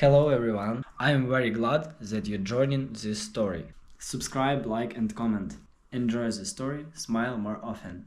Hello everyone, I am very glad that you're joining this story. Subscribe, like and comment. Enjoy the story, smile more often.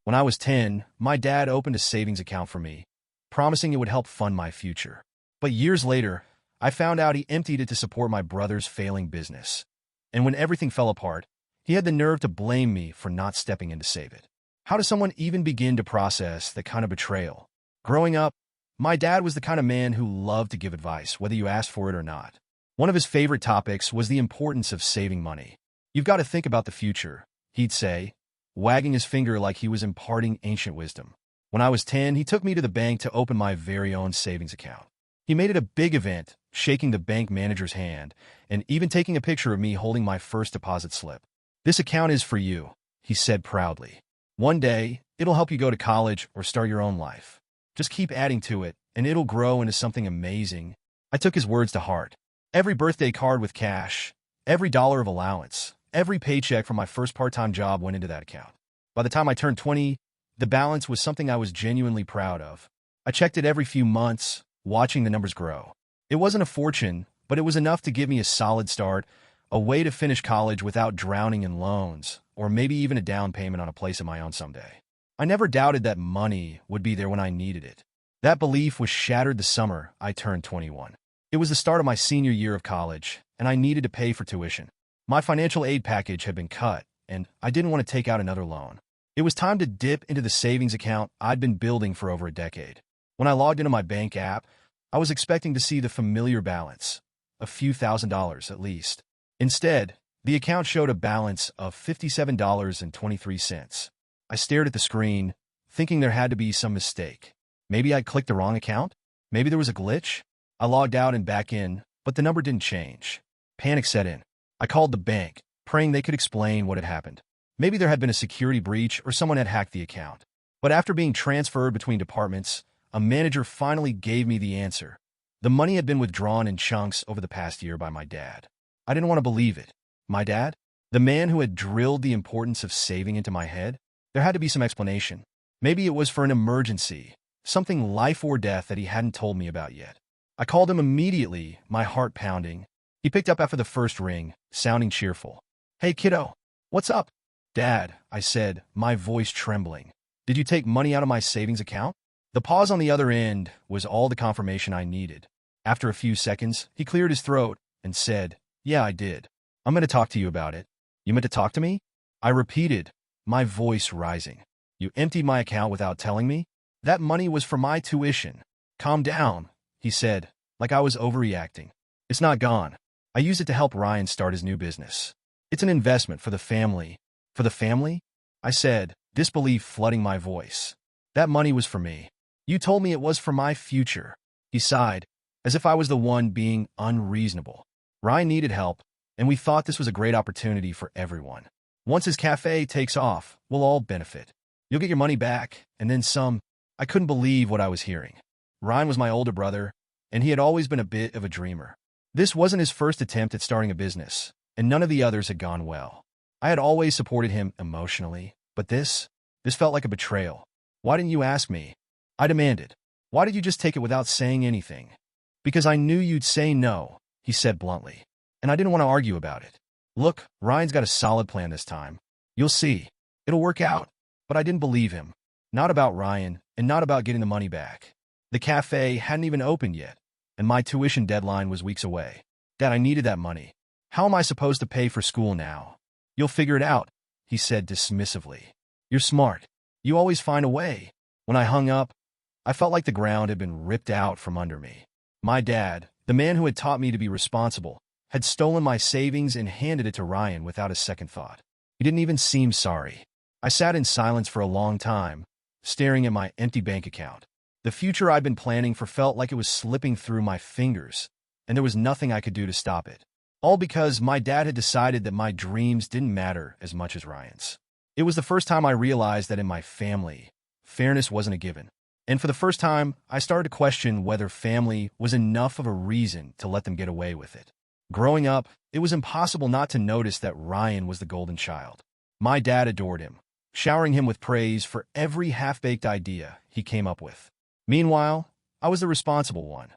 When I was 10, my dad opened a savings account for me, promising it would help fund my future. But years later, I found out he emptied it to support my brother's failing business. And when everything fell apart, he had the nerve to blame me for not stepping in to save it. How does someone even begin to process that kind of betrayal? Growing up, my dad was the kind of man who loved to give advice, whether you asked for it or not. One of his favorite topics was the importance of saving money. You've got to think about the future, he'd say, wagging his finger like he was imparting ancient wisdom. When I was 10, he took me to the bank to open my very own savings account. He made it a big event, shaking the bank manager's hand, and even taking a picture of me holding my first deposit slip. "This account is for you," he said proudly. "One day, it'll help you go to college or start your own life. Just keep adding to it, and it'll grow into something amazing." I took his words to heart. Every birthday card with cash, every dollar of allowance, every paycheck from my first part-time job went into that account. By the time I turned 20, the balance was something I was genuinely proud of. I checked it every few months, watching the numbers grow. It wasn't a fortune, but it was enough to give me a solid start, a way to finish college without drowning in loans, or maybe even a down payment on a place of my own someday. I never doubted that money would be there when I needed it. That belief was shattered the summer I turned 21. It was the start of my senior year of college, and I needed to pay for tuition. My financial aid package had been cut, and I didn't want to take out another loan. It was time to dip into the savings account I'd been building for over a decade. When I logged into my bank app, I was expecting to see the familiar balance, a few $1,000s at least. Instead, the account showed a balance of $57.23. I stared at the screen, thinking there had to be some mistake. Maybe I'd clicked the wrong account? Maybe there was a glitch? I logged out and back in, but the number didn't change. Panic set in. I called the bank, praying they could explain what had happened. Maybe there had been a security breach or someone had hacked the account. But after being transferred between departments, a manager finally gave me the answer. The money had been withdrawn in chunks over the past year by my dad. I didn't want to believe it. My dad? The man who had drilled the importance of saving into my head? There had to be some explanation. Maybe it was for an emergency, something life or death that he hadn't told me about yet. I called him immediately, my heart pounding. He picked up after the first ring, sounding cheerful. "Hey, kiddo, what's up?" "Dad," I said, my voice trembling. "Did you take money out of my savings account?" The pause on the other end was all the confirmation I needed. After a few seconds, he cleared his throat and said, "Yeah, I did. I'm going to talk to you about it." "You meant to talk to me?" I repeated, my voice rising. "You emptied my account without telling me? That money was for my tuition." "Calm down," he said, like I was overreacting. "It's not gone. I used it to help Ryan start his new business. It's an investment for the family." "For the family?" I said, disbelief flooding my voice. "That money was for me. You told me it was for my future." He sighed, as if I was the one being unreasonable. "Ryan needed help, and we thought this was a great opportunity for everyone. Once his cafe takes off, we'll all benefit. You'll get your money back, and then some." I couldn't believe what I was hearing. Ryan was my older brother, and he had always been a bit of a dreamer. This wasn't his first attempt at starting a business, and none of the others had gone well. I had always supported him emotionally, but this felt like a betrayal. "Why didn't you ask me?" I demanded. "Why did you just take it without saying anything?" "Because I knew you'd say no," he said bluntly, "and I didn't want to argue about it. Look, Ryan's got a solid plan this time. You'll see. It'll work out." But I didn't believe him. Not about Ryan, and not about getting the money back. The cafe hadn't even opened yet, and my tuition deadline was weeks away. "Dad, I needed that money. How am I supposed to pay for school now?" "You'll figure it out," he said dismissively. "You're smart. You always find a way." When I hung up, I felt like the ground had been ripped out from under me. My dad, the man who had taught me to be responsible, had stolen my savings and handed it to Ryan without a second thought. He didn't even seem sorry. I sat in silence for a long time, staring at my empty bank account. The future I'd been planning for felt like it was slipping through my fingers, and there was nothing I could do to stop it. All because my dad had decided that my dreams didn't matter as much as Ryan's. It was the first time I realized that in my family, fairness wasn't a given. And for the first time, I started to question whether family was enough of a reason to let them get away with it. Growing up, it was impossible not to notice that Ryan was the golden child. My dad adored him, showering him with praise for every half-baked idea he came up with. Meanwhile, I was the responsible one,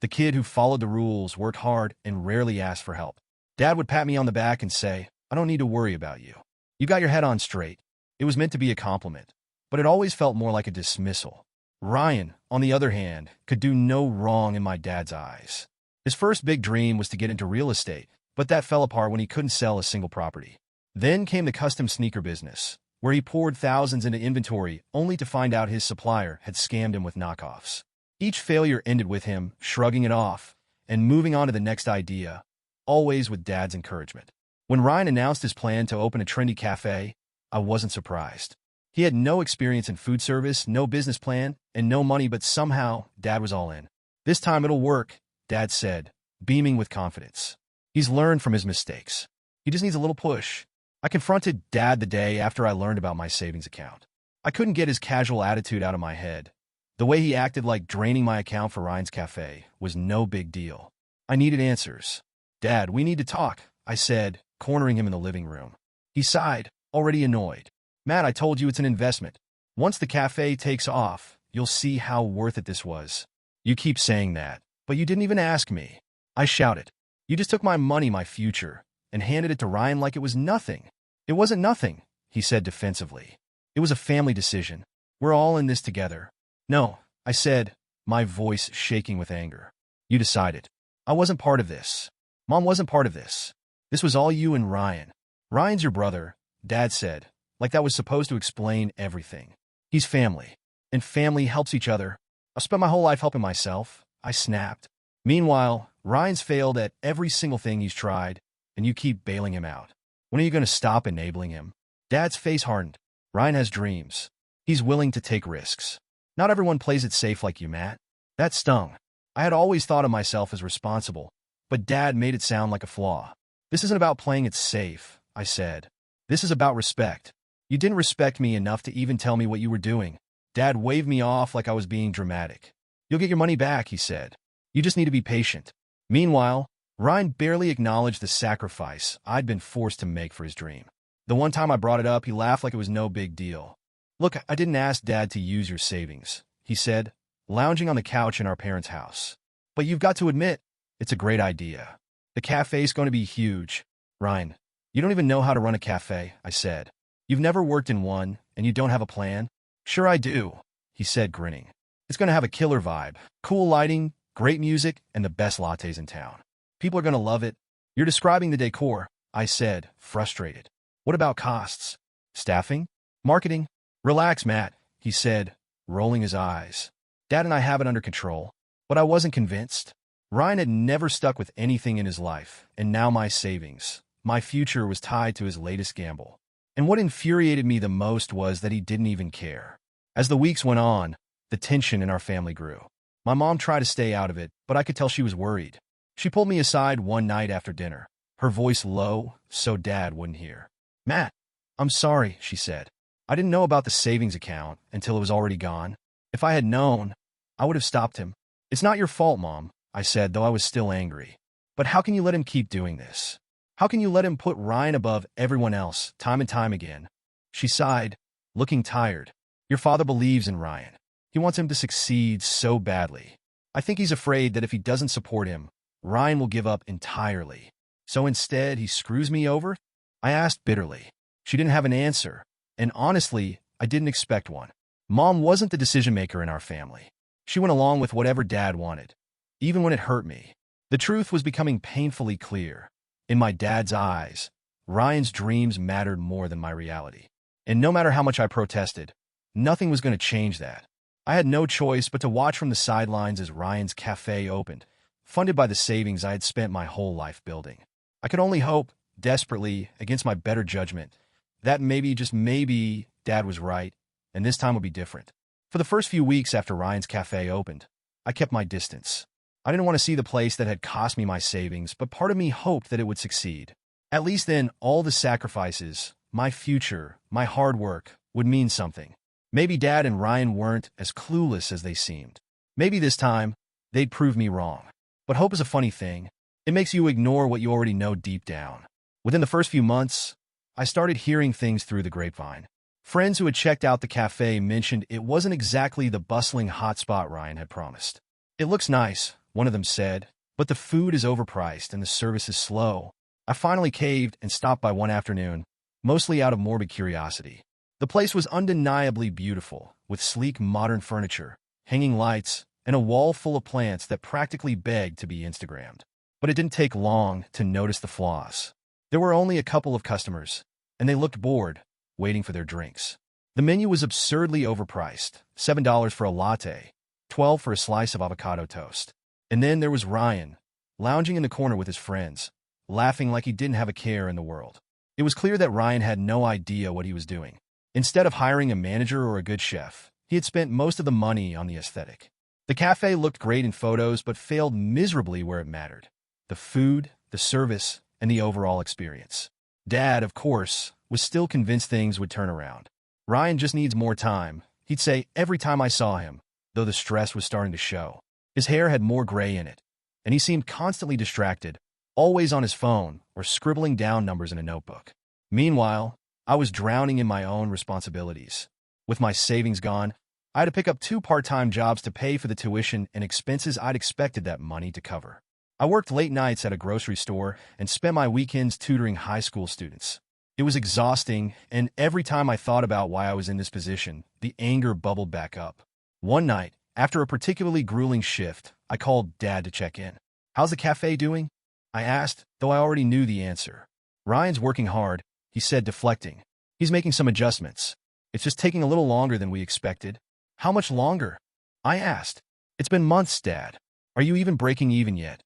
The kid who followed the rules, worked hard, and rarely asked for help. Dad would pat me on the back and say, "I don't need to worry about you. You got your head on straight." It was meant to be a compliment, but it always felt more like a dismissal. Ryan, on the other hand, could do no wrong in my dad's eyes. His first big dream was to get into real estate, but that fell apart when he couldn't sell a single property. Then came the custom sneaker business, where he poured thousands into inventory only to find out his supplier had scammed him with knockoffs. Each failure ended with him shrugging it off and moving on to the next idea, always with Dad's encouragement. When Ryan announced his plan to open a trendy cafe, I wasn't surprised. He had no experience in food service, no business plan, and no money, but somehow Dad was all in. "This time it'll work," Dad said, beaming with confidence. "He's learned from his mistakes. He just needs a little push." I confronted Dad the day after I learned about my savings account. I couldn't get his casual attitude out of my head. The way he acted like draining my account for Ryan's cafe was no big deal. I needed answers. "Dad, we need to talk," I said, cornering him in the living room. He sighed, already annoyed. "Matt, I told you it's an investment. Once the cafe takes off, you'll see how worth it this was." "You keep saying that, but you didn't even ask me," I shouted. "You just took my money, my future, and handed it to Ryan like it was nothing." "It wasn't nothing," he said defensively. "It was a family decision. We're all in this together." "No," I said, my voice shaking with anger. "You decided. I wasn't part of this. Mom wasn't part of this. This was all you and Ryan." "Ryan's your brother," Dad said, like that was supposed to explain everything. "He's family, and family helps each other. I've spent my whole life helping myself," I snapped. "Meanwhile, Ryan's failed at every single thing he's tried, and you keep bailing him out. When are you going to stop enabling him?" Dad's face hardened. "Ryan has dreams. He's willing to take risks. Not everyone plays it safe like you, Matt." That stung. I had always thought of myself as responsible, but Dad made it sound like a flaw. "This isn't about playing it safe," I said. "This is about respect. You didn't respect me enough to even tell me what you were doing." Dad waved me off like I was being dramatic. "You'll get your money back," he said. "You just need to be patient." Meanwhile, Ryan barely acknowledged the sacrifice I'd been forced to make for his dream. The one time I brought it up, he laughed like it was no big deal. "Look, I didn't ask Dad to use your savings," he said, lounging on the couch in our parents' house. "But you've got to admit, it's a great idea. The cafe's going to be huge." "Ryan, you don't even know how to run a cafe," I said. "You've never worked in one, and you don't have a plan?" "Sure I do," he said, grinning. "It's going to have a killer vibe, cool lighting, great music, and the best lattes in town. People are going to love it." "You're describing the decor," I said, frustrated. "What about costs? Staffing? Marketing?" "Relax, Matt," he said, rolling his eyes. "Dad and I have it under control." But I wasn't convinced. Ryan had never stuck with anything in his life, and now my savings, my future was tied to his latest gamble. And what infuriated me the most was that he didn't even care. As the weeks went on, the tension in our family grew. My mom tried to stay out of it, but I could tell she was worried. She pulled me aside one night after dinner, her voice low so Dad wouldn't hear. "Matt, I'm sorry," she said. "I didn't know about the savings account until it was already gone. If I had known, I would have stopped him." "It's not your fault, Mom," I said, though I was still angry. "But how can you let him keep doing this? How can you let him put Ryan above everyone else, time and time again?" She sighed, looking tired. "Your father believes in Ryan. He wants him to succeed so badly. I think he's afraid that if he doesn't support him, Ryan will give up entirely. So instead, he screws me over?" I asked bitterly. She didn't have an answer, and honestly, I didn't expect one. Mom wasn't the decision-maker in our family. She went along with whatever Dad wanted, even when it hurt me. The truth was becoming painfully clear. In my dad's eyes, Ryan's dreams mattered more than my reality. And no matter how much I protested, nothing was going to change that. I had no choice but to watch from the sidelines as Ryan's cafe opened, funded by the savings I had spent my whole life building. I could only hope, desperately, against my better judgment, that maybe, just maybe, Dad was right, and this time would be different. For the first few weeks after Ryan's cafe opened, I kept my distance. I didn't want to see the place that had cost me my savings, but part of me hoped that it would succeed. At least then, all the sacrifices, my future, my hard work, would mean something. Maybe Dad and Ryan weren't as clueless as they seemed. Maybe this time, they'd prove me wrong. But hope is a funny thing. It makes you ignore what you already know deep down. Within the first few months, I started hearing things through the grapevine. Friends who had checked out the cafe mentioned it wasn't exactly the bustling hotspot Ryan had promised. "It looks nice," one of them said, but the food is overpriced and the service is slow. I finally caved and stopped by one afternoon, mostly out of morbid curiosity. The place was undeniably beautiful, with sleek modern furniture, hanging lights, and a wall full of plants that practically begged to be Instagrammed. But it didn't take long to notice the flaws. There were only a couple of customers, and they looked bored, waiting for their drinks. The menu was absurdly overpriced, $7 for a latte, $12 for a slice of avocado toast. And then there was Ryan, lounging in the corner with his friends, laughing like he didn't have a care in the world. It was clear that Ryan had no idea what he was doing. Instead of hiring a manager or a good chef, he had spent most of the money on the aesthetic. The cafe looked great in photos but failed miserably where it mattered: the food, the service, and the overall experience. Dad, of course, was still convinced things would turn around. Ryan just needs more time, he'd say every time I saw him, though the stress was starting to show. His hair had more gray in it, and he seemed constantly distracted, always on his phone or scribbling down numbers in a notebook. Meanwhile, I was drowning in my own responsibilities. With my savings gone, I had to pick up 2 part-time jobs to pay for the tuition and expenses I'd expected that money to cover. I worked late nights at a grocery store and spent my weekends tutoring high school students. It was exhausting, and every time I thought about why I was in this position, the anger bubbled back up. One night, after a particularly grueling shift, I called Dad to check in. "How's the cafe doing?" I asked, though I already knew the answer. "Ryan's working hard," he said, deflecting. "He's making some adjustments. It's just taking a little longer than we expected." "How much longer?" I asked. "It's been months, Dad. Are you even breaking even yet?"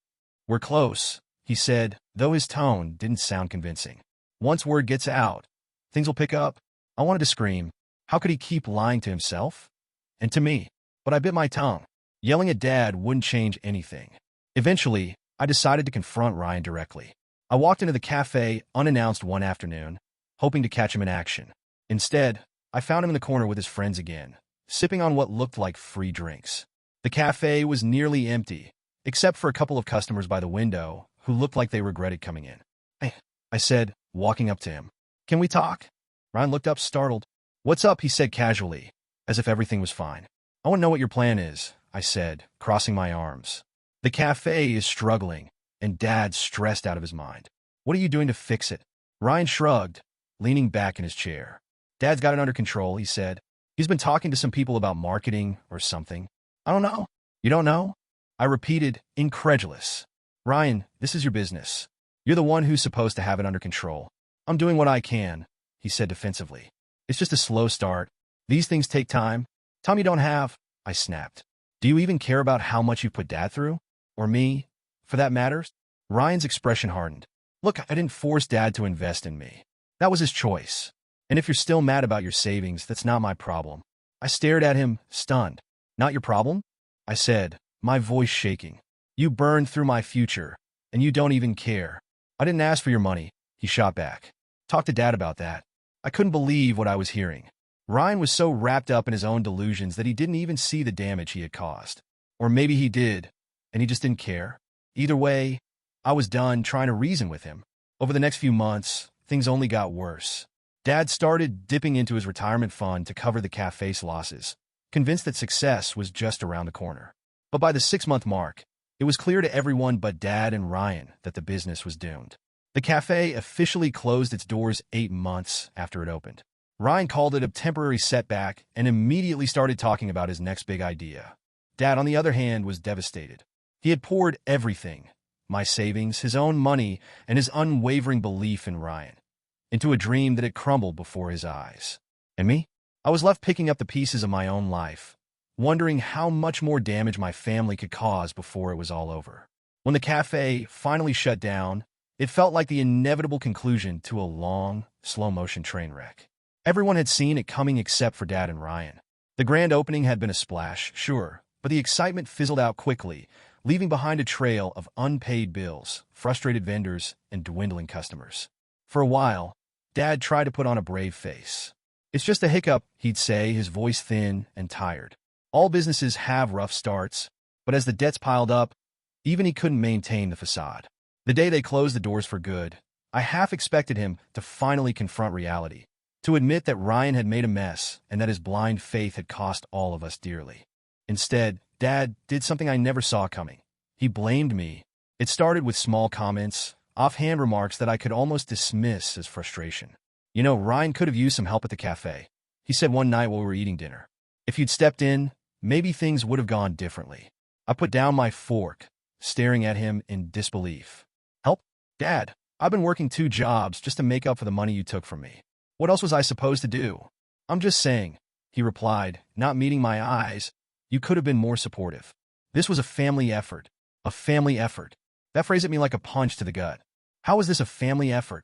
"We're close," he said, though his tone didn't sound convincing. "Once word gets out, things will pick up." I wanted to scream. How could he keep lying to himself? And to me? But I bit my tongue. Yelling at Dad wouldn't change anything. Eventually, I decided to confront Ryan directly. I walked into the cafe unannounced one afternoon, hoping to catch him in action. Instead, I found him in the corner with his friends again, sipping on what looked like free drinks. The cafe was nearly empty, except for a couple of customers by the window who looked like they regretted coming in. I said, walking up to him. "Can we talk?" Ryan looked up, startled. "What's up?" he said casually, as if everything was fine. "I want to know what your plan is," I said, crossing my arms. "The cafe is struggling, and Dad's stressed out of his mind. What are you doing to fix it?" Ryan shrugged, leaning back in his chair. "Dad's got it under control," he said. "He's been talking to some people about marketing or something." "I don't know." "You don't know?" I repeated, incredulous. "Ryan, this is your business. You're the one who's supposed to have it under control." "I'm doing what I can," he said defensively. "It's just a slow start. These things take time." "Time you don't have," I snapped. "Do you even care about how much you've put Dad through? Or me, for that matter?" Ryan's expression hardened. "Look, I didn't force Dad to invest in me. That was his choice. And if you're still mad about your savings, that's not my problem." I stared at him, stunned. "Not your problem?" I said, my voice shaking. "You burned through my future, and you don't even care." "I didn't ask for your money," he shot back. "Talk to Dad about that." I couldn't believe what I was hearing. Ryan was so wrapped up in his own delusions that he didn't even see the damage he had caused. Or maybe he did, and he just didn't care. Either way, I was done trying to reason with him. Over the next few months, things only got worse. Dad started dipping into his retirement fund to cover the cafe's losses, convinced that success was just around the corner. But by the 6-month mark, it was clear to everyone but Dad and Ryan that the business was doomed. The cafe officially closed its doors 8 months after it opened. Ryan called it a temporary setback and immediately started talking about his next big idea. Dad, on the other hand, was devastated. He had poured everything, my savings, his own money, and his unwavering belief in Ryan, into a dream that had crumbled before his eyes. And me? I was left picking up the pieces of my own life, wondering how much more damage my family could cause before it was all over. When the cafe finally shut down, it felt like the inevitable conclusion to a long, slow-motion train wreck. Everyone had seen it coming except for Dad and Ryan. The grand opening had been a splash, sure, but the excitement fizzled out quickly, leaving behind a trail of unpaid bills, frustrated vendors, and dwindling customers. For a while, Dad tried to put on a brave face. "It's just a hiccup," he'd say, his voice thin and tired. All businesses have rough starts, but as the debts piled up, even he couldn't maintain the facade. The day they closed the doors for good, I half expected him to finally confront reality, to admit that Ryan had made a mess and that his blind faith had cost all of us dearly. Instead, Dad did something I never saw coming. He blamed me. It started with small comments, offhand remarks that I could almost dismiss as frustration. You know, Ryan could have used some help at the cafe, he said one night while we were eating dinner. If you'd stepped in, maybe things would have gone differently. I put down my fork, staring at him in disbelief. Help? Dad, I've been working 2 jobs just to make up for the money you took from me. What else was I supposed to do? I'm just saying, he replied, not meeting my eyes. You could have been more supportive. This was a family effort. A family effort. That phrase hit me like a punch to the gut. How is this a family effort?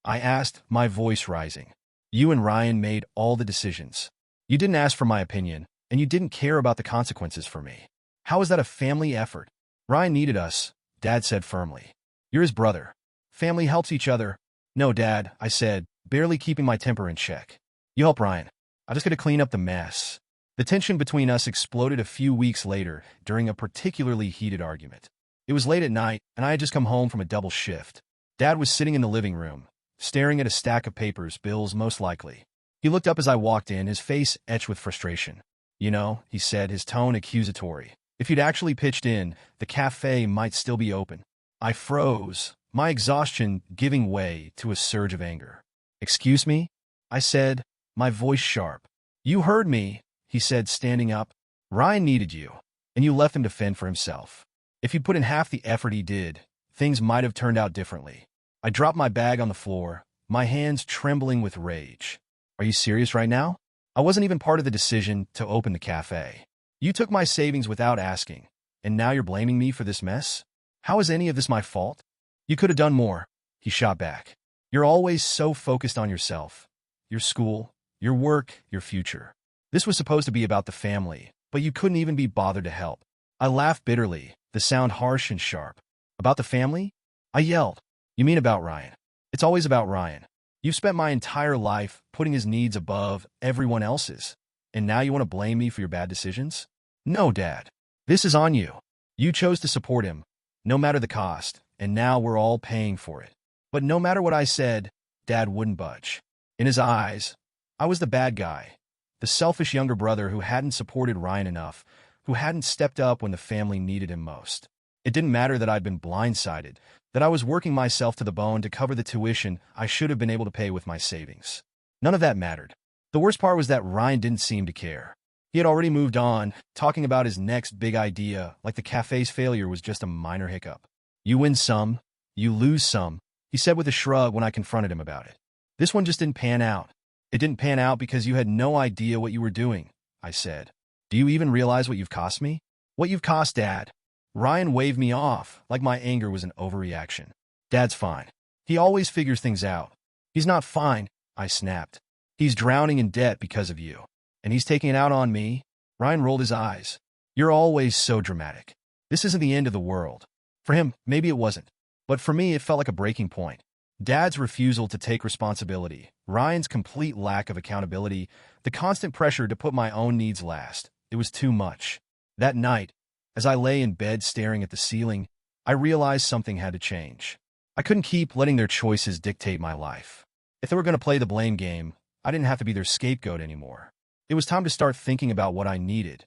I asked, my voice rising. You and Ryan made all the decisions. You didn't ask for my opinion, and you didn't care about the consequences for me. How is that a family effort? Ryan needed us, Dad said firmly. You're his brother. Family helps each other. No, Dad, I said, barely keeping my temper in check. You help Ryan. I just got to clean up the mess. The tension between us exploded a few weeks later during a particularly heated argument. It was late at night, and I had just come home from a double shift. Dad was sitting in the living room, staring at a stack of papers, bills most likely. He looked up as I walked in, his face etched with frustration. You know, he said, his tone accusatory. If you'd actually pitched in, the cafe might still be open. I froze, my exhaustion giving way to a surge of anger. Excuse me? I said, my voice sharp. You heard me, he said, standing up. Ryan needed you, and you left him to fend for himself. If you put in half the effort he did, things might have turned out differently. I dropped my bag on the floor, my hands trembling with rage. Are you serious right now? I wasn't even part of the decision to open the cafe. You took my savings without asking, and now you're blaming me for this mess? How is any of this my fault? You could have done more, he shot back. You're always so focused on yourself, your school, your work, your future. This was supposed to be about the family, but you couldn't even be bothered to help. I laughed bitterly, the sound harsh and sharp. About the family? I yelled. You mean about Ryan? It's always about Ryan. You've spent my entire life putting his needs above everyone else's, and now you want to blame me for your bad decisions? No, Dad. This is on you. You chose to support him, no matter the cost, and now we're all paying for it. But no matter what I said, Dad wouldn't budge. In his eyes, I was the bad guy, the selfish younger brother who hadn't supported Ryan enough, who hadn't stepped up when the family needed him most. It didn't matter that I'd been blindsided, that I was working myself to the bone to cover the tuition I should have been able to pay with my savings. None of that mattered. The worst part was that Ryan didn't seem to care. He had already moved on, talking about his next big idea like the cafe's failure was just a minor hiccup. You win some, you lose some, he said with a shrug when I confronted him about it. This one just didn't pan out. It didn't pan out because you had no idea what you were doing, I said. Do you even realize what you've cost me? What you've cost, Dad? Ryan waved me off, like my anger was an overreaction. Dad's fine. He always figures things out. He's not fine, I snapped. He's drowning in debt because of you. And he's taking it out on me? Ryan rolled his eyes. You're always so dramatic. This isn't the end of the world. For him, maybe it wasn't. But for me, it felt like a breaking point. Dad's refusal to take responsibility, Ryan's complete lack of accountability, the constant pressure to put my own needs last. It was too much. That night, as I lay in bed staring at the ceiling, I realized something had to change. I couldn't keep letting their choices dictate my life. If they were going to play the blame game, I didn't have to be their scapegoat anymore. It was time to start thinking about what I needed,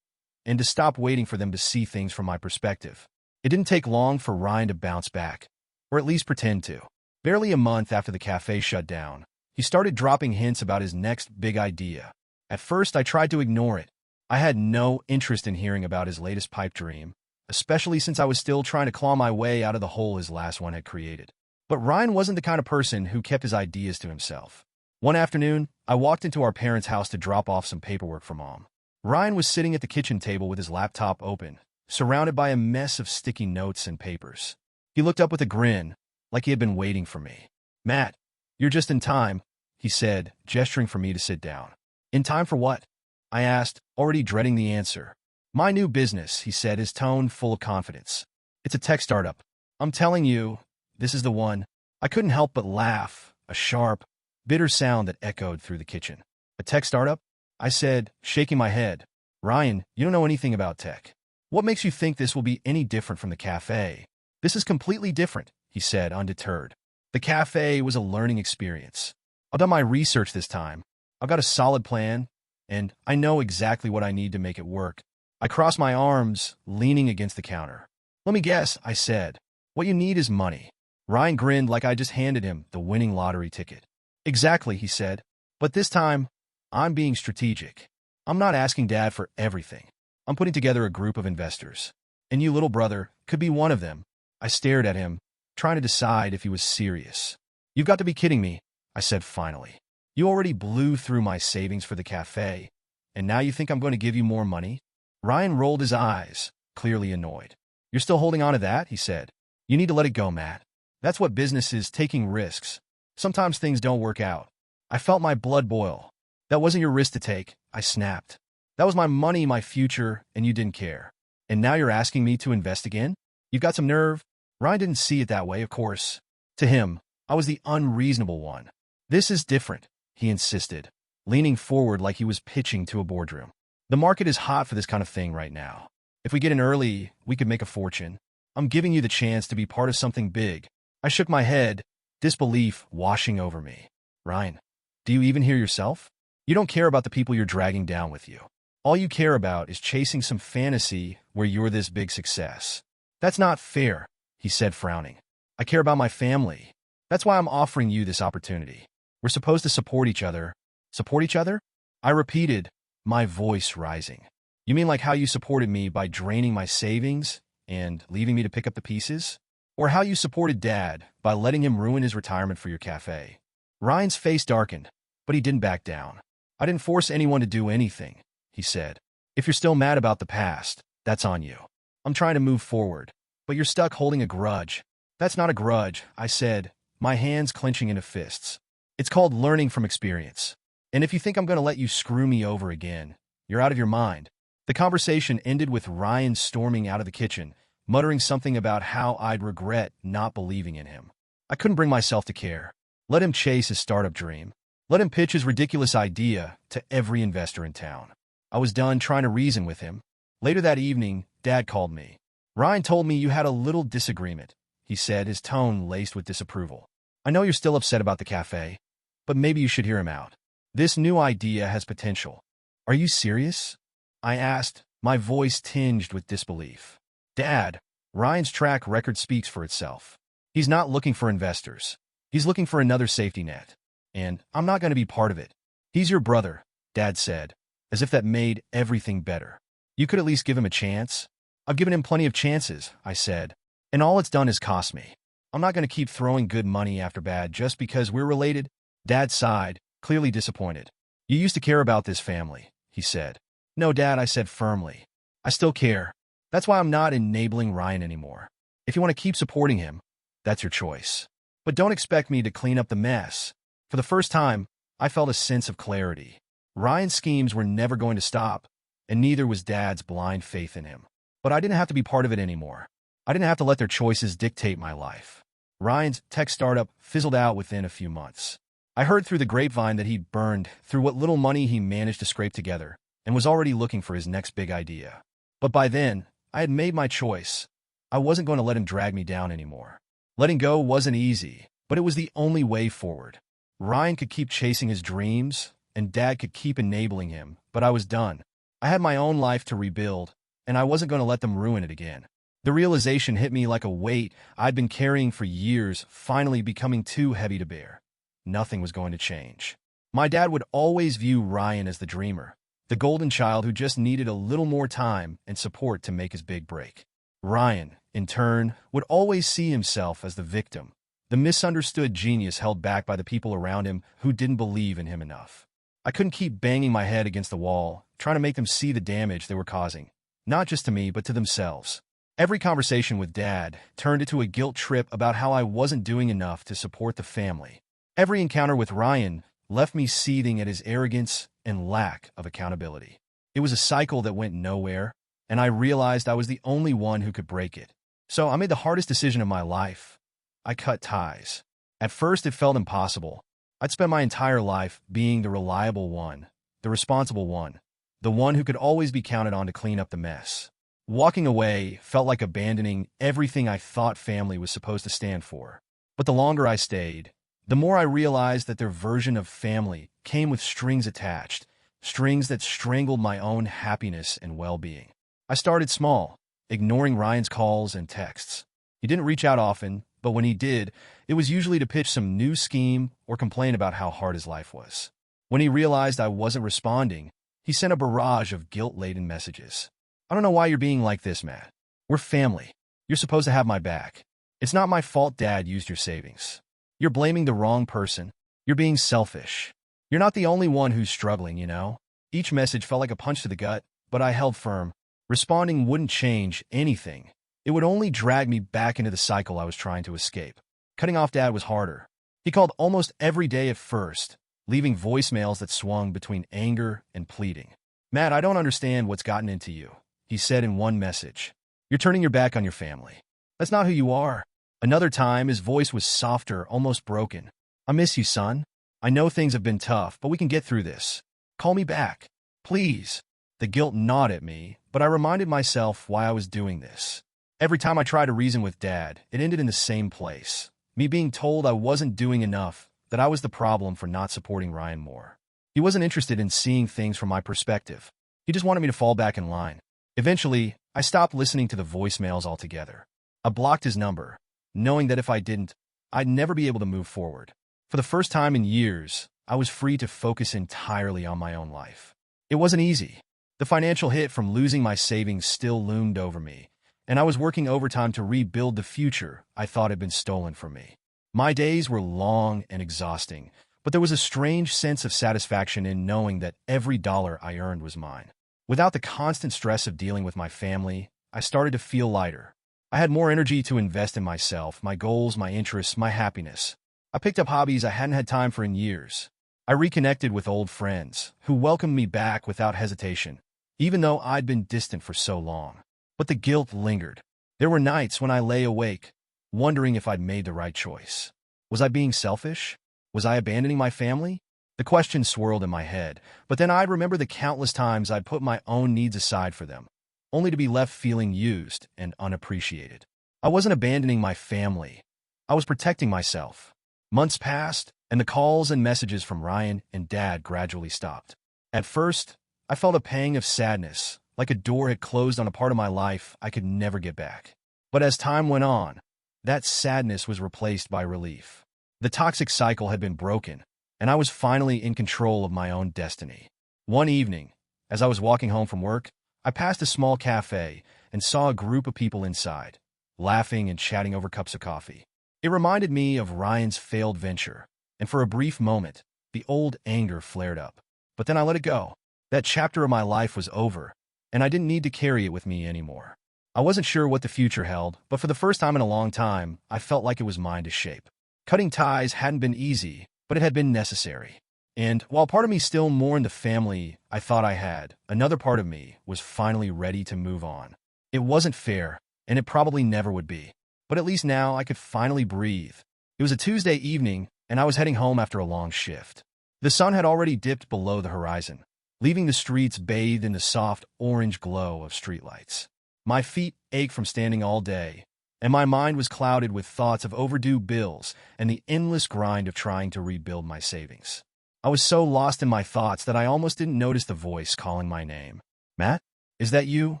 and to stop waiting for them to see things from my perspective. It didn't take long for Ryan to bounce back, or at least pretend to. Barely a month after the cafe shut down, he started dropping hints about his next big idea. At first, I tried to ignore it. I had no interest in hearing about his latest pipe dream, especially since I was still trying to claw my way out of the hole his last one had created. But Ryan wasn't the kind of person who kept his ideas to himself. One afternoon, I walked into our parents' house to drop off some paperwork for Mom. Ryan was sitting at the kitchen table with his laptop open, surrounded by a mess of sticky notes and papers. He looked up with a grin, like he had been waiting for me. Matt, you're just in time, he said, gesturing for me to sit down. In time for what? I asked, already dreading the answer. My new business, he said, his tone full of confidence. It's a tech startup. I'm telling you, this is the one. I couldn't help but laugh, a sharp, bitter sound that echoed through the kitchen. A tech startup? I said, shaking my head. Ryan, you don't know anything about tech. What makes you think this will be any different from the cafe? This is completely different, he said, undeterred. The cafe was a learning experience. I've done my research this time. I've got a solid plan, and I know exactly what I need to make it work. I crossed my arms, leaning against the counter. Let me guess, I said. What you need is money. Ryan grinned like I just handed him the winning lottery ticket. Exactly, he said. But this time, I'm being strategic. I'm not asking Dad for everything. I'm putting together a group of investors. And you, little brother, could be one of them. I stared at him, trying to decide if he was serious. You've got to be kidding me, I said finally. You already blew through my savings for the cafe, and now you think I'm going to give you more money? Ryan rolled his eyes, clearly annoyed. You're still holding on to that, he said. You need to let it go, Matt. That's what business is, taking risks. Sometimes things don't work out. I felt my blood boil. That wasn't your risk to take, I snapped. That was my money, my future, and you didn't care. And now you're asking me to invest again? You've got some nerve. Ryan didn't see it that way, of course. To him, I was the unreasonable one. This is different, he insisted, leaning forward like he was pitching to a boardroom. The market is hot for this kind of thing right now. If we get in early, we could make a fortune. I'm giving you the chance to be part of something big. I shook my head, disbelief washing over me. Ryan, do you even hear yourself? You don't care about the people you're dragging down with you. All you care about is chasing some fantasy where you're this big success. That's not fair, he said, frowning. I care about my family. That's why I'm offering you this opportunity. We're supposed to support each other. Support each other? I repeated, my voice rising. You mean like how you supported me by draining my savings and leaving me to pick up the pieces? Or how you supported Dad by letting him ruin his retirement for your cafe? Ryan's face darkened, but he didn't back down. I didn't force anyone to do anything, he said. If you're still mad about the past, that's on you. I'm trying to move forward, but you're stuck holding a grudge. That's not a grudge, I said, my hands clenching into fists. It's called learning from experience. And if you think I'm going to let you screw me over again, you're out of your mind. The conversation ended with Ryan storming out of the kitchen, muttering something about how I'd regret not believing in him. I couldn't bring myself to care. Let him chase his startup dream. Let him pitch his ridiculous idea to every investor in town. I was done trying to reason with him. Later that evening, Dad called me. Ryan told me you had a little disagreement, he said, his tone laced with disapproval. I know you're still upset about the cafe, but maybe you should hear him out. This new idea has potential. Are you serious? I asked, my voice tinged with disbelief. Dad, Ryan's track record speaks for itself. He's not looking for investors. He's looking for another safety net. And I'm not going to be part of it. He's your brother, Dad said, as if that made everything better. You could at least give him a chance. I've given him plenty of chances, I said, and all it's done is cost me. I'm not going to keep throwing good money after bad just because we're related. Dad sighed, clearly disappointed. You used to care about this family, he said. No, Dad, I said firmly. I still care. That's why I'm not enabling Ryan anymore. If you want to keep supporting him, that's your choice. But don't expect me to clean up the mess. For the first time, I felt a sense of clarity. Ryan's schemes were never going to stop, and neither was Dad's blind faith in him. But I didn't have to be part of it anymore. I didn't have to let their choices dictate my life. Ryan's tech startup fizzled out within a few months. I heard through the grapevine that he'd burned through what little money he managed to scrape together and was already looking for his next big idea. But by then, I had made my choice. I wasn't going to let him drag me down anymore. Letting go wasn't easy, but it was the only way forward. Ryan could keep chasing his dreams, and Dad could keep enabling him, but I was done. I had my own life to rebuild, and I wasn't going to let them ruin it again. The realization hit me like a weight I'd been carrying for years, finally becoming too heavy to bear. Nothing was going to change. My dad would always view Ryan as the dreamer, the golden child who just needed a little more time and support to make his big break. Ryan, in turn, would always see himself as the victim, the misunderstood genius held back by the people around him who didn't believe in him enough. I couldn't keep banging my head against the wall, trying to make them see the damage they were causing, not just to me, but to themselves. Every conversation with Dad turned into a guilt trip about how I wasn't doing enough to support the family. Every encounter with Ryan left me seething at his arrogance and lack of accountability. It was a cycle that went nowhere, and I realized I was the only one who could break it. So I made the hardest decision of my life. I cut ties. At first, it felt impossible. I'd spent my entire life being the reliable one, the responsible one, the one who could always be counted on to clean up the mess. Walking away felt like abandoning everything I thought family was supposed to stand for. But the longer I stayed, the more I realized that their version of family came with strings attached, strings that strangled my own happiness and well-being. I started small, ignoring Ryan's calls and texts. He didn't reach out often, but when he did, it was usually to pitch some new scheme or complain about how hard his life was. When he realized I wasn't responding, he sent a barrage of guilt-laden messages. I don't know why you're being like this, Matt. We're family. You're supposed to have my back. It's not my fault Dad used your savings. You're blaming the wrong person. You're being selfish. You're not the only one who's struggling, you know? Each message felt like a punch to the gut, but I held firm. Responding wouldn't change anything. It would only drag me back into the cycle I was trying to escape. Cutting off Dad was harder. He called almost every day at first, leaving voicemails that swung between anger and pleading. Matt, I don't understand what's gotten into you, he said in one message. You're turning your back on your family. That's not who you are. Another time, his voice was softer, almost broken. I miss you, son. I know things have been tough, but we can get through this. Call me back. Please. The guilt gnawed at me, but I reminded myself why I was doing this. Every time I tried to reason with Dad, it ended in the same place. Me being told I wasn't doing enough, that I was the problem for not supporting Ryan more. He wasn't interested in seeing things from my perspective. He just wanted me to fall back in line. Eventually, I stopped listening to the voicemails altogether. I blocked his number, knowing that if I didn't, I'd never be able to move forward. For the first time in years, I was free to focus entirely on my own life. It wasn't easy. The financial hit from losing my savings still loomed over me, and I was working overtime to rebuild the future I thought had been stolen from me. My days were long and exhausting, but there was a strange sense of satisfaction in knowing that every dollar I earned was mine. Without the constant stress of dealing with my family, I started to feel lighter. I had more energy to invest in myself, my goals, my interests, my happiness. I picked up hobbies I hadn't had time for in years. I reconnected with old friends, who welcomed me back without hesitation, even though I'd been distant for so long. But the guilt lingered. There were nights when I lay awake, wondering if I'd made the right choice. Was I being selfish? Was I abandoning my family? The question swirled in my head, but then I'd remember the countless times I'd put my own needs aside for them, only to be left feeling used and unappreciated. I wasn't abandoning my family. I was protecting myself. Months passed, and the calls and messages from Ryan and Dad gradually stopped. At first, I felt a pang of sadness, like a door had closed on a part of my life I could never get back. But as time went on, that sadness was replaced by relief. The toxic cycle had been broken, and I was finally in control of my own destiny. One evening, as I was walking home from work, I passed a small cafe and saw a group of people inside, laughing and chatting over cups of coffee. It reminded me of Ryan's failed venture, and for a brief moment, the old anger flared up. But then I let it go. That chapter of my life was over, and I didn't need to carry it with me anymore. I wasn't sure what the future held, but for the first time in a long time, I felt like it was mine to shape. Cutting ties hadn't been easy, but it had been necessary. And while part of me still mourned the family I thought I had, another part of me was finally ready to move on. It wasn't fair, and it probably never would be. But at least now I could finally breathe. It was a Tuesday evening, and I was heading home after a long shift. The sun had already dipped below the horizon, leaving the streets bathed in the soft orange glow of streetlights. My feet ached from standing all day, and my mind was clouded with thoughts of overdue bills and the endless grind of trying to rebuild my savings. I was so lost in my thoughts that I almost didn't notice the voice calling my name. Matt, is that you?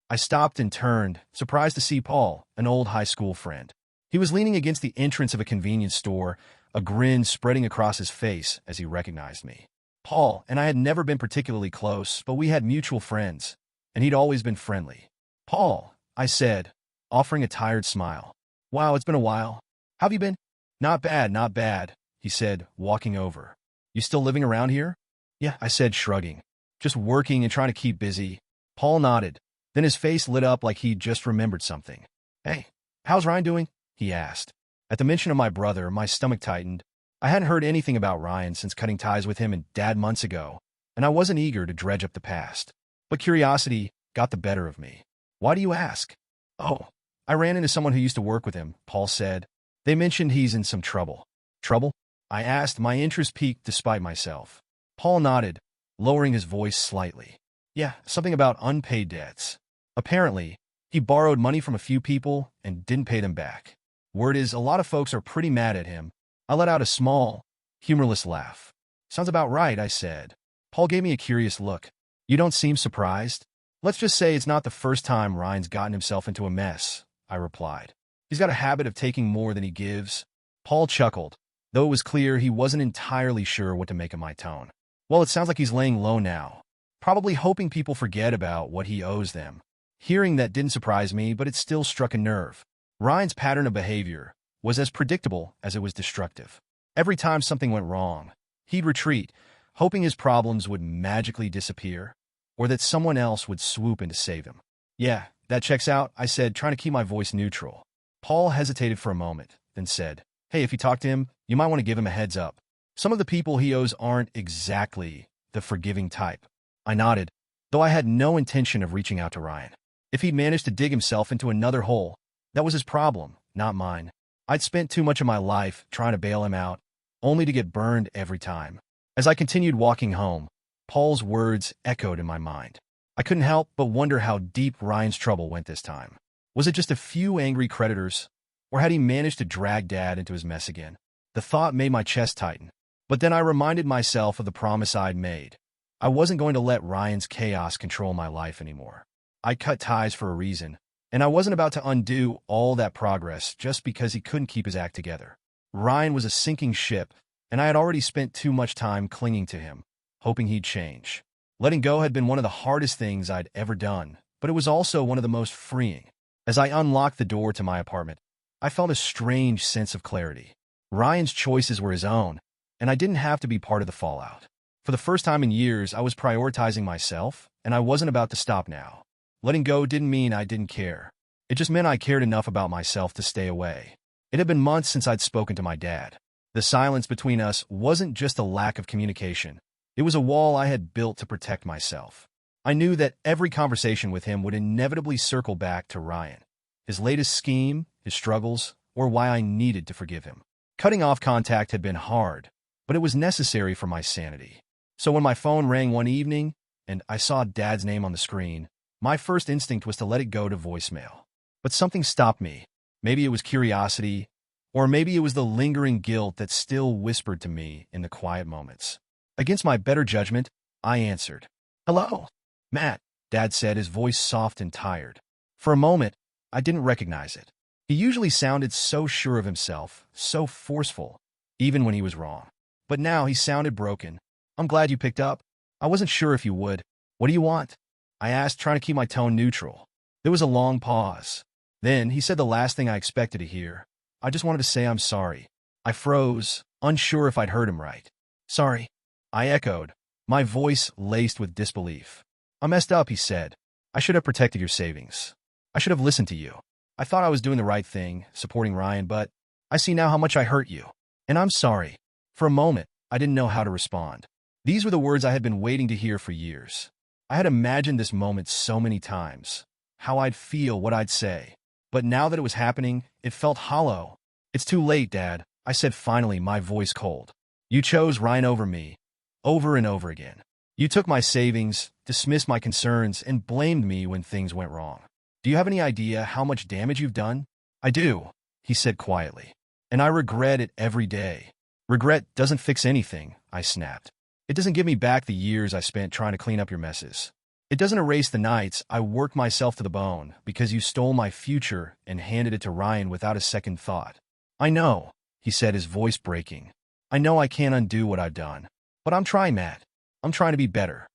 I stopped and turned, surprised to see Paul, an old high school friend. He was leaning against the entrance of a convenience store, a grin spreading across his face as he recognized me. Paul and I had never been particularly close, but we had mutual friends, and he'd always been friendly. Paul, I said, offering a tired smile. Wow, it's been a while. How have you been? Not bad, not bad, he said, walking over. You still living around here? Yeah, I said, shrugging. Just working and trying to keep busy. Paul nodded. Then his face lit up like he'd just remembered something. Hey, how's Ryan doing? He asked. At the mention of my brother, my stomach tightened. I hadn't heard anything about Ryan since cutting ties with him and Dad months ago, and I wasn't eager to dredge up the past. But curiosity got the better of me. Why do you ask? Oh, I ran into someone who used to work with him, Paul said. They mentioned he's in some trouble. Trouble? I asked, my interest piqued despite myself. Paul nodded, lowering his voice slightly. Yeah, something about unpaid debts. Apparently, he borrowed money from a few people and didn't pay them back. Word is, a lot of folks are pretty mad at him. I let out a small, humorless laugh. Sounds about right, I said. Paul gave me a curious look. You don't seem surprised? Let's just say it's not the first time Ryan's gotten himself into a mess, I replied. He's got a habit of taking more than he gives. Paul chuckled, though it was clear he wasn't entirely sure what to make of my tone. Well, it sounds like he's laying low now, probably hoping people forget about what he owes them. Hearing that didn't surprise me, but it still struck a nerve. Ryan's pattern of behavior was as predictable as it was destructive. Every time something went wrong, he'd retreat, hoping his problems would magically disappear, or that someone else would swoop in to save him. Yeah, that checks out, I said, trying to keep my voice neutral. Paul hesitated for a moment, then said, Hey, if you talk to him, you might want to give him a heads up. Some of the people he owes aren't exactly the forgiving type. I nodded, though I had no intention of reaching out to Ryan. If he'd managed to dig himself into another hole, that was his problem, not mine. I'd spent too much of my life trying to bail him out, only to get burned every time. As I continued walking home, Paul's words echoed in my mind. I couldn't help but wonder how deep Ryan's trouble went this time. Was it just a few angry creditors, or had he managed to drag Dad into his mess again? The thought made my chest tighten, but then I reminded myself of the promise I'd made. I wasn't going to let Ryan's chaos control my life anymore. I cut ties for a reason, and I wasn't about to undo all that progress just because he couldn't keep his act together. Ryan was a sinking ship, and I had already spent too much time clinging to him, hoping he'd change. Letting go had been one of the hardest things I'd ever done, but it was also one of the most freeing. As I unlocked the door to my apartment, I felt a strange sense of clarity. Ryan's choices were his own, and I didn't have to be part of the fallout. For the first time in years, I was prioritizing myself, and I wasn't about to stop now. Letting go didn't mean I didn't care. It just meant I cared enough about myself to stay away. It had been months since I'd spoken to my dad. The silence between us wasn't just a lack of communication. It was a wall I had built to protect myself. I knew that every conversation with him would inevitably circle back to Ryan, his latest scheme, his struggles, or why I needed to forgive him. Cutting off contact had been hard, but it was necessary for my sanity. So when my phone rang one evening and I saw Dad's name on the screen, my first instinct was to let it go to voicemail. But something stopped me. Maybe it was curiosity, or maybe it was the lingering guilt that still whispered to me in the quiet moments. Against my better judgment, I answered. Hello, Matt, Dad said, his voice soft and tired. For a moment, I didn't recognize it. He usually sounded so sure of himself, so forceful, even when he was wrong. But now he sounded broken. I'm glad you picked up. I wasn't sure if you would. What do you want? I asked, trying to keep my tone neutral. There was a long pause. Then he said the last thing I expected to hear. I just wanted to say I'm sorry. I froze, unsure if I'd heard him right. Sorry, I echoed, my voice laced with disbelief. I messed up, he said. I should have protected your savings. I should have listened to you. I thought I was doing the right thing, supporting Ryan, but I see now how much I hurt you. And I'm sorry. For a moment, I didn't know how to respond. These were the words I had been waiting to hear for years. I had imagined this moment so many times, how I'd feel, what I'd say. But now that it was happening, it felt hollow. It's too late, Dad, I said finally, my voice cold. You chose Ryan over me, over and over again. You took my savings, dismissed my concerns, and blamed me when things went wrong. Do you have any idea how much damage you've done? I do, he said quietly. And I regret it every day. Regret doesn't fix anything, I snapped. It doesn't give me back the years I spent trying to clean up your messes. It doesn't erase the nights I worked myself to the bone because you stole my future and handed it to Ryan without a second thought. I know, he said, his voice breaking. I know I can't undo what I've done. But I'm trying, Matt. I'm trying to be better.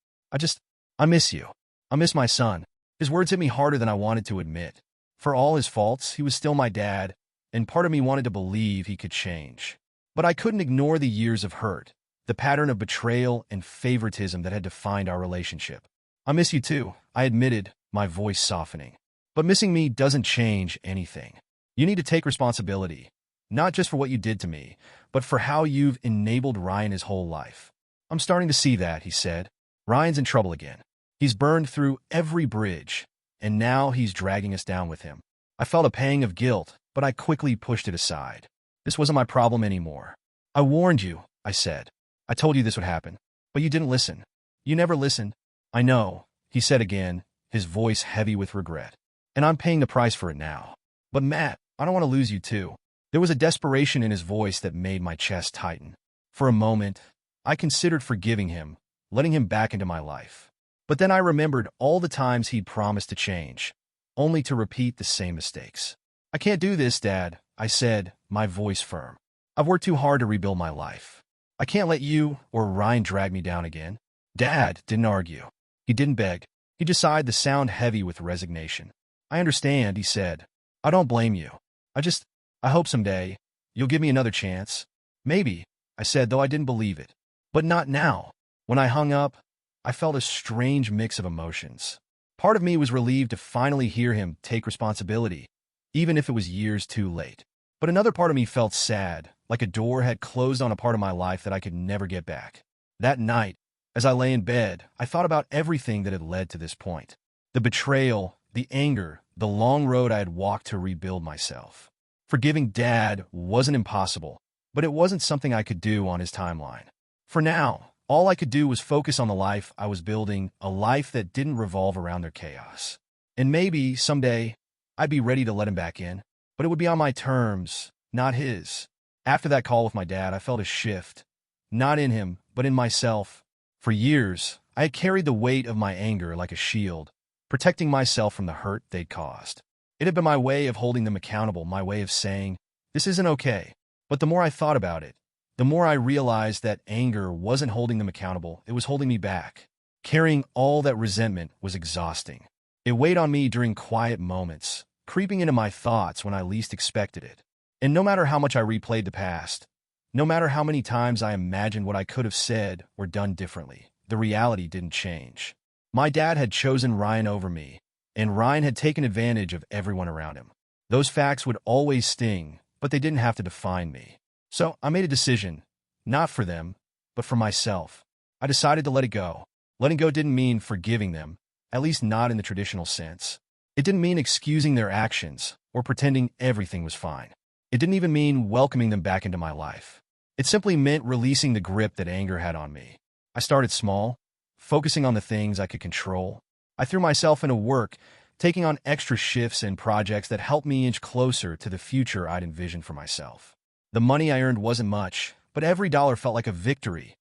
I miss you. I miss my son. His words hit me harder than I wanted to admit. For all his faults, he was still my dad, and part of me wanted to believe he could change. But I couldn't ignore the years of hurt, the pattern of betrayal and favoritism that had defined our relationship. I miss you too, I admitted, my voice softening. But missing me doesn't change anything. You need to take responsibility, not just for what you did to me, but for how you've enabled Ryan his whole life. I'm starting to see that, he said. Ryan's in trouble again. He's burned through every bridge, and now he's dragging us down with him. I felt a pang of guilt, but I quickly pushed it aside. This wasn't my problem anymore. I warned you, I said. I told you this would happen, but you didn't listen. You never listened. I know, he said again, his voice heavy with regret. And I'm paying the price for it now. But Matt, I don't want to lose you too. There was a desperation in his voice that made my chest tighten. For a moment, I considered forgiving him, letting him back into my life. But then I remembered all the times he'd promised to change, only to repeat the same mistakes. I can't do this, Dad, I said, my voice firm. I've worked too hard to rebuild my life. I can't let you or Ryan drag me down again. Dad didn't argue. He didn't beg. He just sighed, the sound heavy with resignation. I understand, he said. I don't blame you. I hope someday you'll give me another chance. Maybe, I said, though I didn't believe it. But not now. When I hung up, I felt a strange mix of emotions. Part of me was relieved to finally hear him take responsibility, even if it was years too late. But another part of me felt sad, like a door had closed on a part of my life that I could never get back. That night, as I lay in bed, I thought about everything that had led to this point. The betrayal, the anger, the long road I had walked to rebuild myself. Forgiving Dad wasn't impossible, but it wasn't something I could do on his timeline. For now, all I could do was focus on the life I was building, a life that didn't revolve around their chaos. And maybe, someday, I'd be ready to let him back in, but it would be on my terms, not his. After that call with my dad, I felt a shift, not in him, but in myself. For years, I had carried the weight of my anger like a shield, protecting myself from the hurt they'd caused. It had been my way of holding them accountable, my way of saying, this isn't okay. But the more I thought about it, the more I realized that anger wasn't holding them accountable, it was holding me back. Carrying all that resentment was exhausting. It weighed on me during quiet moments, creeping into my thoughts when I least expected it. And no matter how much I replayed the past, no matter how many times I imagined what I could have said or done differently, the reality didn't change. My dad had chosen Ryan over me, and Ryan had taken advantage of everyone around him. Those facts would always sting, but they didn't have to define me. So I made a decision, not for them, but for myself. I decided to let it go. Letting go didn't mean forgiving them, at least not in the traditional sense. It didn't mean excusing their actions or pretending everything was fine. It didn't even mean welcoming them back into my life. It simply meant releasing the grip that anger had on me. I started small, focusing on the things I could control. I threw myself into work, taking on extra shifts and projects that helped me inch closer to the future I'd envisioned for myself. The money I earned wasn't much, but every dollar felt like a victory,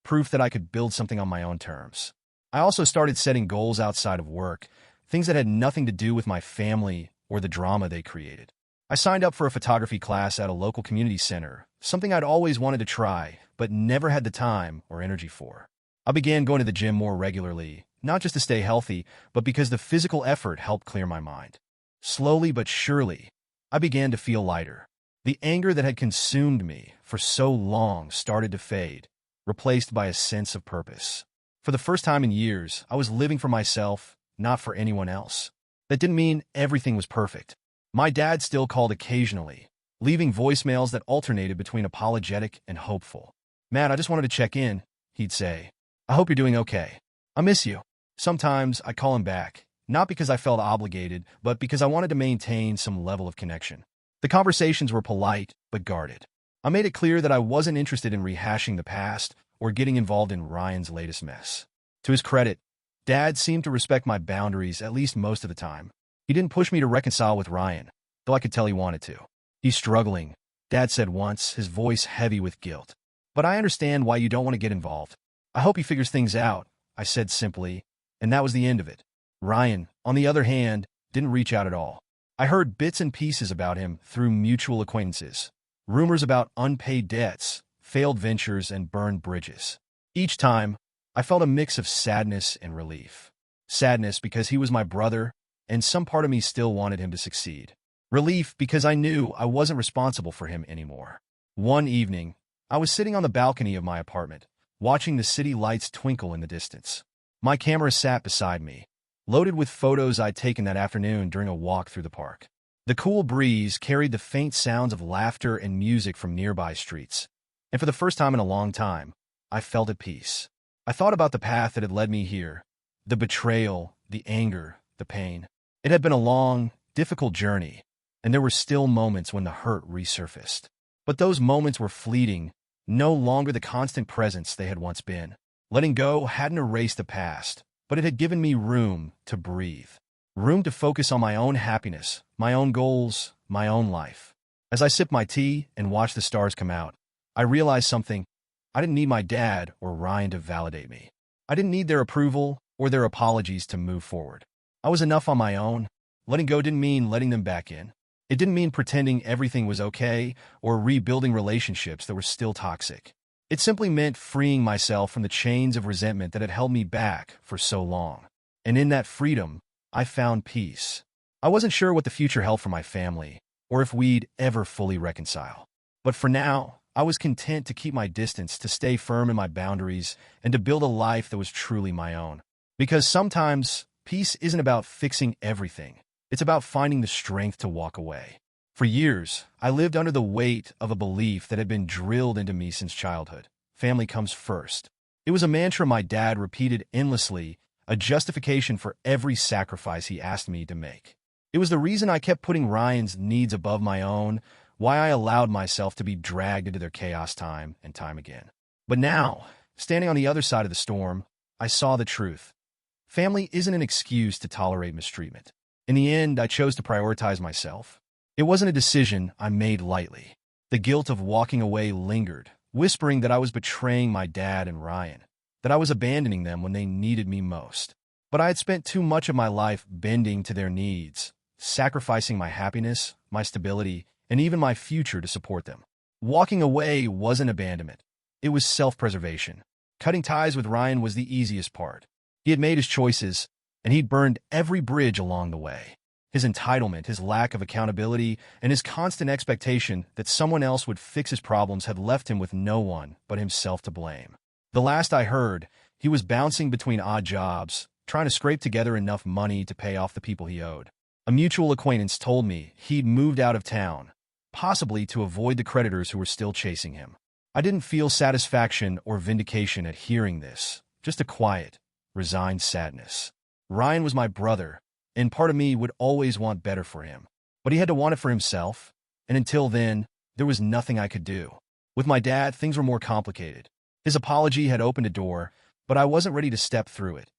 proof that I could build something on my own terms. I also started setting goals outside of work, things that had nothing to do with my family or the drama they created. I signed up for a photography class at a local community center, something I'd always wanted to try, but never had the time or energy for. I began going to the gym more regularly, not just to stay healthy, but because the physical effort helped clear my mind. Slowly but surely, I began to feel lighter. The anger that had consumed me for so long started to fade, replaced by a sense of purpose. For the first time in years, I was living for myself, not for anyone else. That didn't mean everything was perfect. My dad still called occasionally, leaving voicemails that alternated between apologetic and hopeful. "Matt, I just wanted to check in," he'd say. "I hope you're doing okay. I miss you." Sometimes I call him back, not because I felt obligated, but because I wanted to maintain some level of connection. The conversations were polite, but guarded. I made it clear that I wasn't interested in rehashing the past or getting involved in Ryan's latest mess. To his credit, Dad seemed to respect my boundaries at least most of the time. He didn't push me to reconcile with Ryan, though I could tell he wanted to. "He's struggling," Dad said once, his voice heavy with guilt. "But I understand why you don't want to get involved. I hope he figures things out," I said simply, and that was the end of it. Ryan, on the other hand, didn't reach out at all. I heard bits and pieces about him through mutual acquaintances, rumors about unpaid debts, failed ventures, and burned bridges. Each time, I felt a mix of sadness and relief. Sadness because he was my brother, and some part of me still wanted him to succeed. Relief because I knew I wasn't responsible for him anymore. One evening, I was sitting on the balcony of my apartment, watching the city lights twinkle in the distance. My camera sat beside me, loaded with photos I'd taken that afternoon during a walk through the park. The cool breeze carried the faint sounds of laughter and music from nearby streets, and for the first time in a long time, I felt at peace. I thought about the path that had led me here, the betrayal, the anger, the pain. It had been a long, difficult journey, and there were still moments when the hurt resurfaced. But those moments were fleeting, no longer the constant presence they had once been. Letting go hadn't erased the past, but it had given me room to breathe, room to focus on my own happiness, my own goals, my own life. As I sipped my tea and watched the stars come out, I realized something. I didn't need my dad or Ryan to validate me. I didn't need their approval or their apologies to move forward. I was enough on my own. Letting go didn't mean letting them back in. It didn't mean pretending everything was okay or rebuilding relationships that were still toxic. It simply meant freeing myself from the chains of resentment that had held me back for so long. And in that freedom, I found peace. I wasn't sure what the future held for my family, or if we'd ever fully reconcile. But for now, I was content to keep my distance, to stay firm in my boundaries, and to build a life that was truly my own. Because sometimes, peace isn't about fixing everything. It's about finding the strength to walk away. For years, I lived under the weight of a belief that had been drilled into me since childhood. Family comes first. It was a mantra my dad repeated endlessly, a justification for every sacrifice he asked me to make. It was the reason I kept putting Ryan's needs above my own, why I allowed myself to be dragged into their chaos time and time again. But now, standing on the other side of the storm, I saw the truth. Family isn't an excuse to tolerate mistreatment. In the end, I chose to prioritize myself. It wasn't a decision I made lightly. The guilt of walking away lingered, whispering that I was betraying my dad and Ryan, that I was abandoning them when they needed me most. But I had spent too much of my life bending to their needs, sacrificing my happiness, my stability, and even my future to support them. Walking away wasn't abandonment. It was self-preservation. Cutting ties with Ryan was the easiest part. He had made his choices, and he'd burned every bridge along the way. His entitlement, his lack of accountability, and his constant expectation that someone else would fix his problems had left him with no one but himself to blame. The last I heard, he was bouncing between odd jobs, trying to scrape together enough money to pay off the people he owed. A mutual acquaintance told me he'd moved out of town, possibly to avoid the creditors who were still chasing him. I didn't feel satisfaction or vindication at hearing this, just a quiet, resigned sadness. Ryan was my brother, and part of me would always want better for him. But he had to want it for himself, and until then, there was nothing I could do. With my dad, things were more complicated. His apology had opened a door, but I wasn't ready to step through it.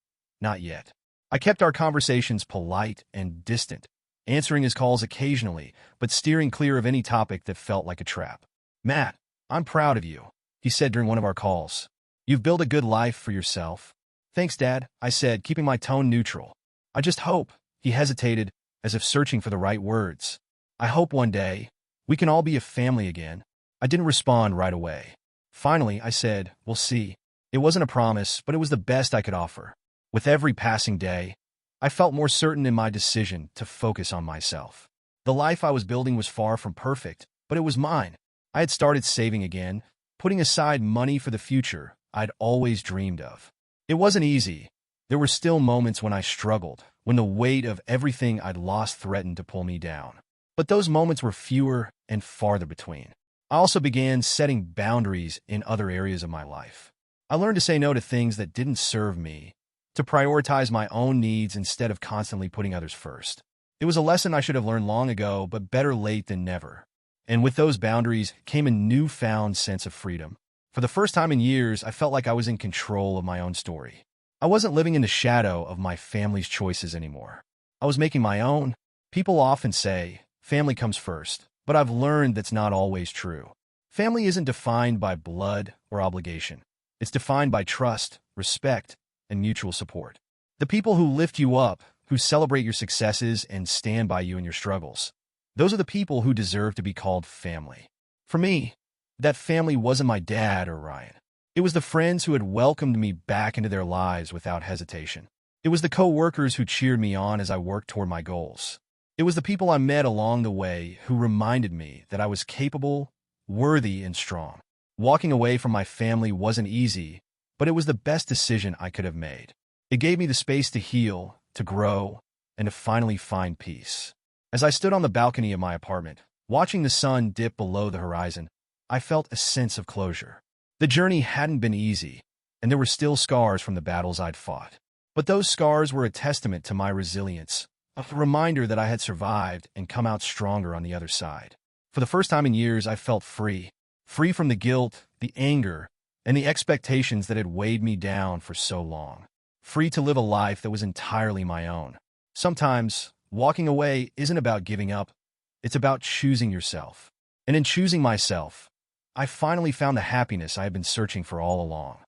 Not yet. I kept our conversations polite and distant, answering his calls occasionally, but steering clear of any topic that felt like a trap. "Matt, I'm proud of you," he said during one of our calls. "You've built a good life for yourself." "Thanks, Dad," I said, keeping my tone neutral. "I just hope," he hesitated, as if searching for the right words. "I hope one day we can all be a family again." I didn't respond right away. Finally, I said, "We'll see." It wasn't a promise, but it was the best I could offer. With every passing day, I felt more certain in my decision to focus on myself. The life I was building was far from perfect, but it was mine. I had started saving again, putting aside money for the future I'd always dreamed of. It wasn't easy. There were still moments when I struggled, when the weight of everything I'd lost threatened to pull me down. But those moments were fewer and farther between. I also began setting boundaries in other areas of my life. I learned to say no to things that didn't serve me, to prioritize my own needs instead of constantly putting others first. It was a lesson I should have learned long ago, but better late than never. And with those boundaries came a newfound sense of freedom. For the first time in years, I felt like I was in control of my own story. I wasn't living in the shadow of my family's choices anymore. I was making my own. People often say, family comes first, but I've learned that's not always true. Family isn't defined by blood or obligation. It's defined by trust, respect, and mutual support. The people who lift you up, who celebrate your successes and stand by you in your struggles, those are the people who deserve to be called family. For me, that family wasn't my dad or Ryan. It was the friends who had welcomed me back into their lives without hesitation. It was the co-workers who cheered me on as I worked toward my goals. It was the people I met along the way who reminded me that I was capable, worthy, and strong. Walking away from my family wasn't easy, but it was the best decision I could have made. It gave me the space to heal, to grow, and to finally find peace. As I stood on the balcony of my apartment, watching the sun dip below the horizon, I felt a sense of closure. The journey hadn't been easy, and there were still scars from the battles I'd fought. But those scars were a testament to my resilience, a reminder that I had survived and come out stronger on the other side. For the first time in years, I felt free. Free from the guilt, the anger, and the expectations that had weighed me down for so long. Free to live a life that was entirely my own. Sometimes, walking away isn't about giving up. It's about choosing yourself. And in choosing myself, I finally found the happiness I had been searching for all along.